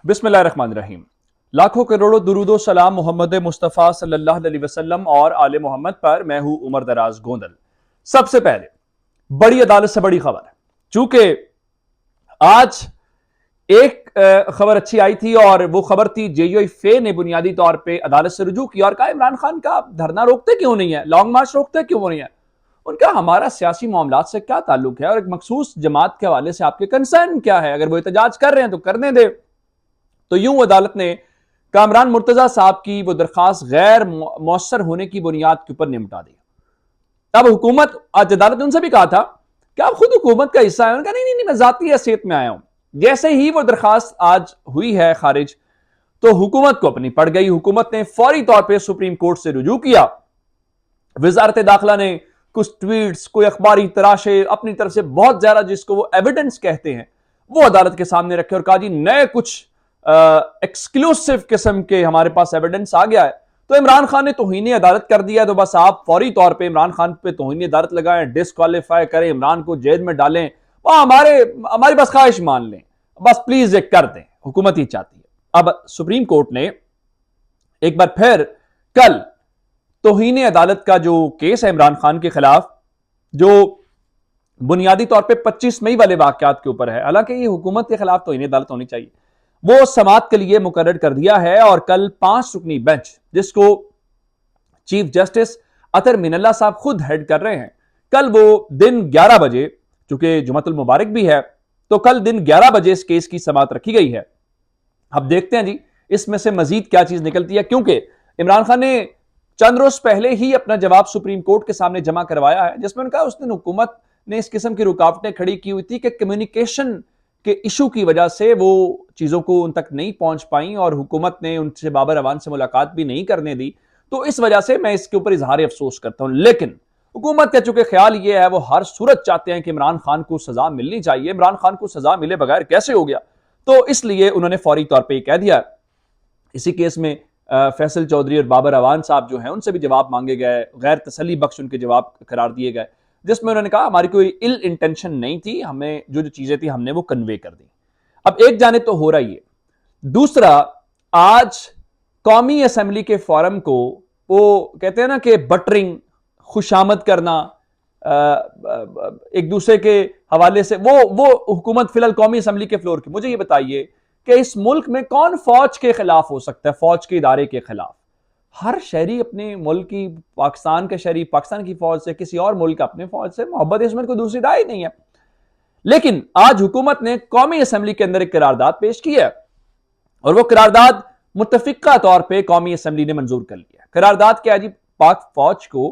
बिस्मिल्लाहिर्रहमानिर्रहीम। लाखों करोड़ों दुरूदो सलाम मोहम्मद मुस्तफ़ा सल्लल्लाहु अलैहि वसल्लम और आले मोहम्मद पर। मैं हूं उमर दराज गोंदल। सबसे पहले बड़ी अदालत से बड़ी खबर, चूंकि आज एक खबर अच्छी आई थी और वो खबर थी JUI ने बुनियादी तौर पे अदालत से रुजू किया और कहा इमरान खान का धरना रोकते क्यों नहीं है, लॉन्ग मार्च रोकते क्यों नहीं है। उनका हमारा सियासी मामलात से क्या ताल्लुक है और एक मखसूस जमात के हवाले से आपके कंसर्न क्या है। अगर वो एहतजाज कर रहे हैं तो करने दे। तो यूं अदालत ने कामरान मुर्तजा साहब की वो दरखास्त गैर मौसर होने की बुनियाद के ऊपर निपटा दी। अब हुकूमत, आज अदालत ने उनसे भी कहा था कि आप खुद हुकूमत का हिस्सा है। उन्होंने कहा नहीं, मैं जाती हैसियत में आया हूं। जैसे ही वो दरखास्त आज हुई है खारिज, तो हुकूमत को अपनी पड़ गई। हुकूमत ने फौरी तौर पर सुप्रीम कोर्ट से रुजू किया। वजारत दाखिला ने कुछ ट्वीट्स, कोई अखबारी तराशे, अपनी तरफ से बहुत ज्यादा जिसको वो एविडेंस कहते हैं वो अदालत के सामने रखे और कहा जी नए कुछ एक्सक्लूसिव किस्म के हमारे पास एविडेंस आ गया है। तो इमरान खान ने तौहीन अदालत कर दिया, तो बस आप फौरी तौर पे इमरान खान पे तौहीन अदालत लगाएं, डिस्क्वालीफाई करें, इमरान को जेल में डालें, वह हमारी बस ख्वाहिश मान लें, बस प्लीज ये कर दें। हुकूमत ही चाहती है। अब सुप्रीम कोर्ट ने एक बार फिर कल तौहीन अदालत का जो केस है इमरान खान के खिलाफ, जो बुनियादी तौर पे 25 मई वाले वाकयात के ऊपर है, हालांकि ये हुकूमत के खिलाफ तौहीन अदालत होनी चाहिए, वो समाअत के लिए मुकर्रर कर दिया है। और कल 5 रुकनी बेंच, जिसको चीफ जस्टिस अतर मिनल्ला साहब खुद हेड कर रहे हैं, कल वो दिन 11 बजे, चूंकि जुमतुल मुबारक भी है, तो कल दिन 11 बजे इस केस की समाअत रखी गई है। अब देखते हैं जी इसमें से मजीद क्या चीज निकलती है, क्योंकि इमरान खान ने चंद रोज पहले ही अपना जवाब सुप्रीम कोर्ट के सामने जमा करवाया है, जिसमें उन्होंने कहा उस दिन हुकूमत ने इस किस्म की रुकावटें खड़ी की हुई थी कि कम्युनिकेशन के इशू की वजह से वो चीजों को उन तक नहीं पहुंच पाई और हुकूमत ने उनसे बाबर अवान से मुलाकात भी नहीं करने दी। तो इस वजह से मैं इसके ऊपर इजहार अफसोस करता हूं। लेकिन हुकूमत का चूंकि ख्याल यह है, वो हर सूरत चाहते हैं कि इमरान खान को सजा मिलनी चाहिए, इमरान खान को सजा मिले बगैर कैसे हो गया, तो इसलिए उन्होंने फौरी तौर पर यह कह दिया। इसी केस में फैसल चौधरी और बाबर अवान साहब जो हैं उनसे भी जवाब मांगे गए, गैर तसल्ली बख्श उनके जवाब करार दिए गए, जिसमें उन्होंने कहा हमारी कोई इल इंटेंशन नहीं थी, हमें जो चीजें थी हमने वो कन्वे कर दी। अब एक जानिब तो हो रहा ही है, दूसरा आज कौमी असेंबली के फोरम को वो कहते हैं ना कि बटरिंग, खुशामद करना एक दूसरे के हवाले से, वो हुकूमत फिलहाल कौमी असेंबली के फ्लोर की। मुझे ये बताइए कि इस मुल्क में कौन फौज के खिलाफ हो सकता है, फौज के इदारे के खिलाफ? हर शहरी अपने मुल्क की, पाकिस्तान के शहरी पाकिस्तान की फौज से, किसी और मुल्क अपने फौज से मोहब्बत, इसमें कोई दूसरी राय नहीं है। लेकिन आज हुकूमत ने कौमी असेंबली के अंदर एक करारदाद पेश की है और वो करारदाद मुत्तफिका तौर पे कौमी असेंबली ने मंजूर कर लिया। करारदाद क्या है जी? पाक फौज को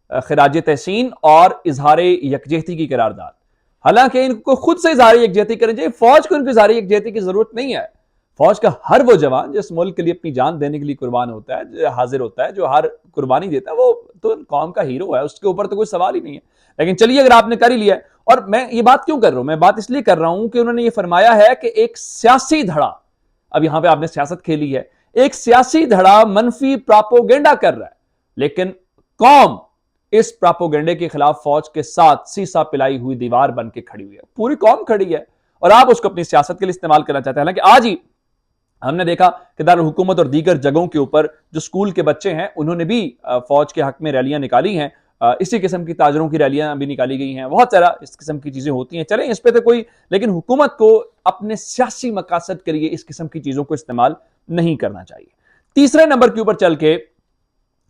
खिराज तहसीन और इजहार यकजहती की करारदाद। हालांकि इनको खुद से इजहार यकजहती करनी चाहिए, फौज को इनको इजहार यकजहती की जरूरत नहीं है। फौज का हर वो जवान जिस मुल्क के लिए अपनी जान देने के लिए कुर्बान होता है, हाजिर होता है, जो हर कुर्बानी देता है, वो तो कौम का हीरो है, उसके ऊपर तो कोई सवाल ही नहीं है। लेकिन चलिए, अगर आपने कर ही लिया, और मैं ये बात क्यों कर रहा हूं, मैं बात इसलिए कर रहा हूं कि उन्होंने ये फरमाया है कि एक सियासी धड़ा, अब यहां पे आपने सियासत खेली है, एक सियासी धड़ा मनफी प्रापोगेंडा कर रहा है, लेकिन कौम इस प्रापोगेंडे के खिलाफ फौज के साथ सीसा पिलाई हुई दीवार बन के खड़ी हुई है। पूरी कौम खड़ी है और आप उसको अपनी सियासत के लिए इस्तेमाल करना चाहते हैं। हालांकि आज ही हमने देखा कि दारुल हुकूमत और दीगर जगहों के ऊपर जो स्कूल के बच्चे हैं उन्होंने भी फौज के हक में रैलियां निकाली हैं, इसी किस्म की ताजरों की रैलियां भी निकाली गई हैं, बहुत सारा इस किस्म की चीजें होती हैं। चलें इस पे तो कोई, लेकिन हुकूमत को अपने सियासी मकासद के लिए इस किस्म की चीजों को इस्तेमाल नहीं करना चाहिए। तीसरे नंबर के ऊपर चल के,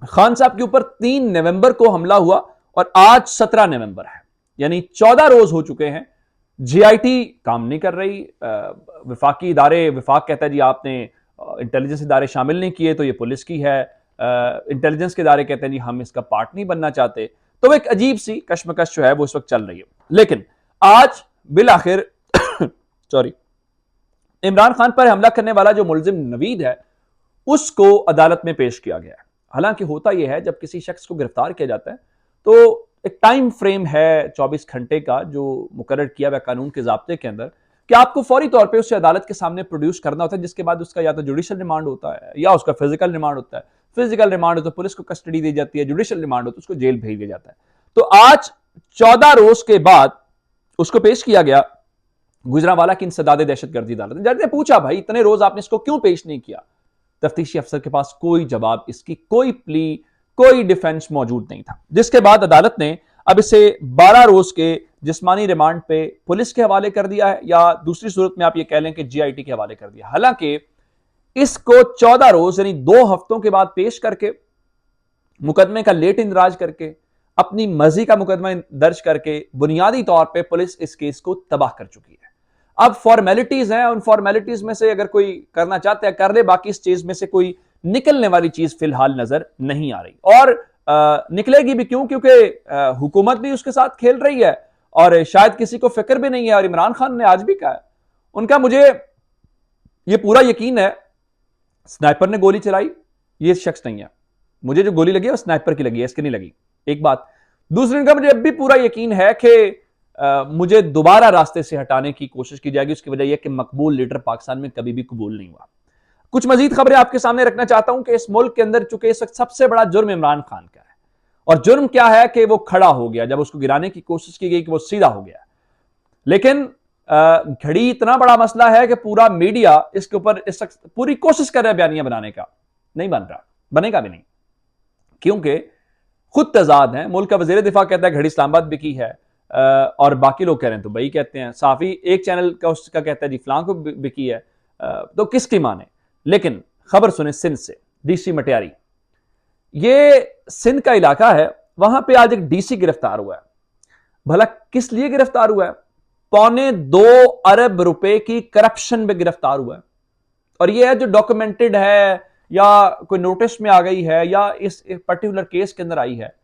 खान साहब के ऊपर 3 नवंबर को हमला हुआ और आज 17 नवंबर है, यानी 14 रोज हो चुके हैं। JIT काम नहीं कर रही, विफाकी इदारे, विफाक कहता है जी आपने इंटेलिजेंस इदारे शामिल नहीं किए तो ये पुलिस की है, इंटेलिजेंस के इदारे कहते हैं जी हम इसका पार्ट नहीं बनना चाहते। तो एक अजीब सी कश्मकश जो है वो इस वक्त चल रही है। लेकिन आज बिल आखिर सॉरी, इमरान खान पर हमला करने वाला जो मुलजिम नवीद है उसको अदालत में पेश किया गया है। हालांकि होता यह है जब किसी शख्स को गिरफ्तार किया जाता है तो एक टाइम फ्रेम है 24 घंटे का जो मुकर्रर किया हुआ कानून के ज़ाब्ते के अंदर कि आपको फौरी तौर पे उसे अदालत के सामने प्रोड्यूस करना होता है, जिसके बाद उसका या तो जुडिशल रिमांड होता है या उसका फिजिकल रिमांड होता है। फिजिकल रिमांड हो तो पुलिस को कस्टडी दी जाती है, जुडिशल रिमांड हो तो उसको जेल भेज दिया जाता है। तो आज 14 रोज के बाद उसको पेश किया गया गुजरांवाला की इंसदाद दहशतगर्दी अदालत जज ने पूछा, भाई इतने रोज आपने इसको क्यों पेश नहीं किया? तफ्तीशी अफसर के पास कोई जवाब, इसकी कोई प्ली, कोई डिफेंस मौजूद नहीं था, जिसके बाद अदालत ने अब इसे 12 रोज के जिस्मानी रिमांड पे पुलिस के हवाले कर दिया है, या दूसरी सूरत में आप ये कह लें कि जीआईटी के हवाले कर दिया। हालांकि इसको 14 रोज यानी 2 हफ्तों के बाद पेश करके, मुकदमे का लेट इंदराज करके, अपनी मर्जी का मुकदमा दर्ज करके बुनियादी तौर पे पुलिस इस केस को तबाह कर चुकी है। अब फॉर्मेलिटीज हैं, उन फॉर्मेलिटीज में से अगर कोई करना चाहते हैं कर ले, बाकी इस चीज में से कोई निकलने वाली चीज फिलहाल नजर नहीं आ रही, और निकलेगी भी क्यों? क्योंकि हुकूमत भी उसके साथ खेल रही है और शायद किसी को फिक्र भी नहीं है। और इमरान खान ने आज भी कहा है, उनका मुझे ये पूरा यकीन है स्नाइपर ने गोली चलाई, ये शख्स नहीं है, मुझे जो गोली लगी है वो स्नाइपर की लगी है, इसकी नहीं लगी। एक बात। दूसरे का मुझे अब भी पूरा यकीन है कि मुझे दोबारा रास्ते से हटाने की कोशिश की जाएगी। उसकी वजह यह कि मकबूल लीडर पाकिस्तान में कभी भी कबूल नहीं हुआ। कुछ मजीद खबरें आपके सामने रखना चाहता हूं कि इस मुल्क के अंदर चूंकि इस वक्त सबसे बड़ा जुर्म इमरान खान का है, और जुर्म क्या है कि वो खड़ा हो गया, जब उसको गिराने की कोशिश की गई कि वो सीधा हो गया। लेकिन घड़ी इतना बड़ा मसला है कि पूरा मीडिया इसके ऊपर इस वक्त पूरी कोशिश कर रहा है बयानियां बनाने का, नहीं बन रहा, बनेगा भी नहीं, क्योंकि खुद तजाद है। मुल्क का वजीर दिफा कहता है घड़ी इस्लामाबाद बिकी है, और बाकी लोग कह रहे हैं तो भाई कहते हैं, साफी एक चैनल का उसका कहता है जी फलां को बिकी है, तो किसकी माने। लेकिन खबर सुने सिंध से, डीसी मटियारी, ये सिंध का इलाका है, वहां पे आज एक डीसी गिरफ्तार हुआ है। भला किस लिए गिरफ्तार हुआ है? 2.25 अरब रुपए की करप्शन में गिरफ्तार हुआ है। और ये है जो डॉक्यूमेंटेड है या कोई नोटिस में आ गई है या इस पर्टिकुलर केस के अंदर आई है।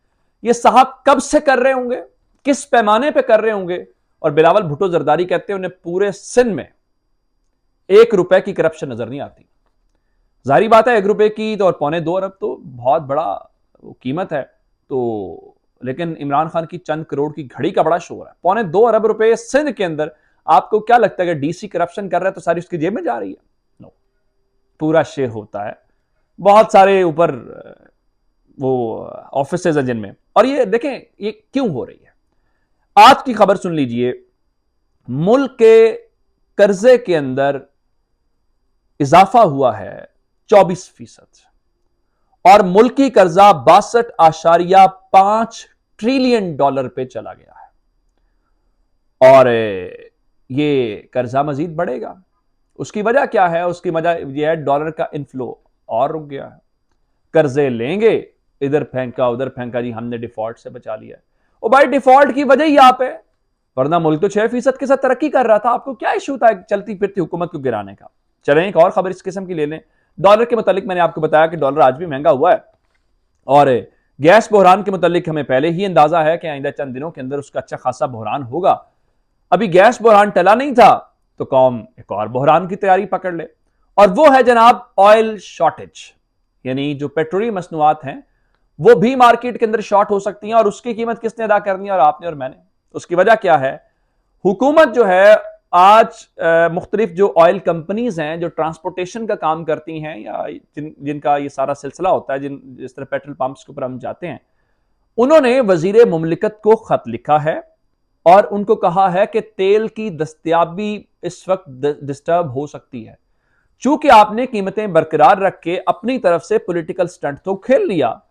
ये साहब कब से कर रहे होंगे, किस पैमाने पे कर रहे होंगे? और बिलावल भुट्टो जरदारी कहते हैं उन्हें पूरे सिंध में 1 रुपए की करप्शन नजर नहीं आती। जाहिर बात है 1 रुपए की तो और 2.25 अरब तो बहुत बड़ा कीमत है, तो लेकिन इमरान खान की चंद करोड़ की घड़ी का बड़ा शोर है। 2.25 अरब रुपए सिंध के अंदर, आपको क्या लगता है कि डीसी करप्शन कर रहा है तो सारी उसकी जेब में जा रही है? नो, पूरा शेयर होता है, बहुत सारे ऊपर वो ऑफिस है जिनमें। और ये देखें ये क्यों हो रही है। आज की खबर सुन लीजिए, मुल्क के कर्जे के अंदर इजाफा हुआ है 24%, और मुल्की कर्जा 62.5 ट्रिलियन डॉलर पे चला गया है, और ये कर्जा मजीद बढ़ेगा। उसकी वजह क्या है? उसकी वजह यह है डॉलर का इनफ्लो और रुक गया है। कर्जे लेंगे, इधर फेंका उधर फेंका, जी हमने डिफॉल्ट से बचा लिया। और भाई डिफॉल्ट की वजह ही आप है, वरना मुल्क तो 6% के साथ तरक्की कर रहा था। आपको क्या इशू था चलती फिरती हुकूमत को गिराने का? चलें एक और खबर इस किस्म की ले लें। डॉलर के मुतालिक मैंने आपको बताया कि डॉलर आज भी महंगा हुआ है, और गैस बहरान के मुतालिक हमें पहले ही अंदाजा है कि आइंदा चंद दिनों के अंदर उसका अच्छा खासा बहरान होगा। अभी गैस बहरान टला नहीं था तो कौम एक और बहरान की तैयारी पकड़ ले, और वो है जनाब ऑयल शॉर्टेज, यानी जो पेट्रोलियम मसनूआत हैं वो भी मार्केट के अंदर शॉर्ट हो सकती हैं, और उसकी कीमत किसने अदा करनी है? और आपने और मैंने। उसकी वजह क्या है? हुकूमत जो है आज मुख्तलिफ जो ऑयल कंपनीज हैं जो ट्रांसपोर्टेशन का काम करती हैं, या जिनका ये सारा सिलसिला होता है, जिस तरह पेट्रोल पंप्स के ऊपर हम जाते हैं, उन्होंने वजीर मुमलिकत को खत लिखा है और उनको कहा है कि तेल की दस्तयाबी इस वक्त डिस्टर्ब हो सकती है। चूंकि आपने कीमतें बरकरार रख के अपनी तरफ से पॉलिटिकल स्टंट तो खेल लिया,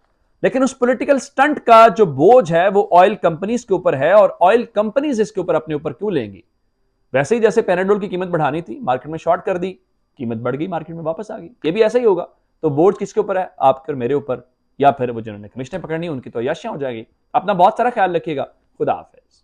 लेकिन उस पॉलिटिकल स्टंट का जो बोझ है वो ऑयल कंपनीज के ऊपर है, और ऑयल कंपनीज इसके ऊपर अपने ऊपर क्यों लेंगी? वैसे ही जैसे पैराडोल की कीमत बढ़ानी थी, मार्केट में शॉर्ट कर दी, कीमत बढ़ गई, मार्केट में वापस आ गई, ये भी ऐसा ही होगा। तो बोझ किसके ऊपर है? आपके और मेरे ऊपर, या फिर वो जिन्होंने कमीशनें पकड़नी उनकी तो अय्याशियां हो जाएगी। अपना बहुत सारा ख्याल रखिएगा। खुदा हाफिज।